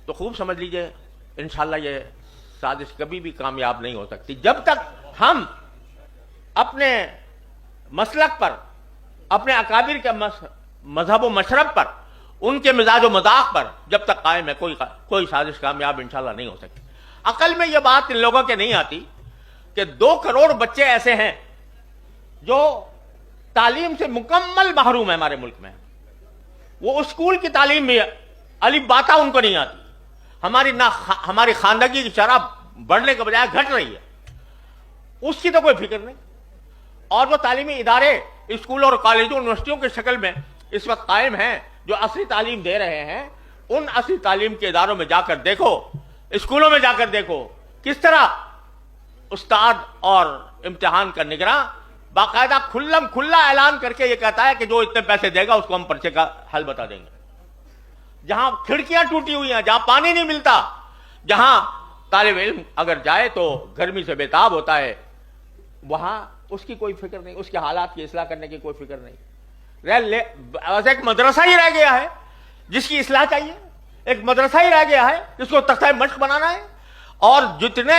تو خوب سمجھ لیجئے انشاءاللہ یہ سازش کبھی بھی کامیاب نہیں ہو سکتی جب تک ہم اپنے مسلک پر، اپنے اکابر کے مذہب و مشرب پر، ان کے مزاج و مذاق پر جب تک قائم ہے، کوئی سازش کامیاب انشاءاللہ نہیں ہو سکتی۔ عقل میں یہ بات ان لوگوں کے نہیں آتی کہ 2 کروڑ بچے ایسے ہیں جو تعلیم سے مکمل محروم ہے ہمارے ملک میں۔ وہ اسکول کی تعلیم میں الف باتا ان کو نہیں آتی۔ ہماری خواندگی کی شرح بڑھنے کے بجائے گھٹ رہی ہے، اس کی تو کوئی فکر نہیں۔ اور جو تعلیمی ادارے اسکولوں اور کالجوں یونیورسٹیوں کی شکل میں اس وقت قائم ہیں، جو اصلی تعلیم دے رہے ہیں، ان اصلی تعلیم کے اداروں میں جا کر دیکھو، اسکولوں میں جا کر دیکھو کس طرح استاد اور امتحان کا نگراں باقاعدہ کھلا اعلان کر کے یہ کہتا ہے کہ جو اتنے پیسے دے گا اس کو ہم پرچے کا حل بتا دیں گے۔ جہاں کھڑکیاں ٹوٹی ہوئی ہیں، جہاں پانی نہیں ملتا، جہاں طالب علم اگر جائے تو گرمی سے بے تاب ہوتا ہے، وہاں اس کی کوئی فکر نہیں، اس کے حالات کی اصلاح کرنے کی کوئی فکر نہیں۔ ایک مدرسہ ہی رہ گیا ہے جس کی اصلاح چاہیے، ایک مدرسہ ہی رہ گیا ہے جس کو تختہ مشق بنانا ہے، اور جتنے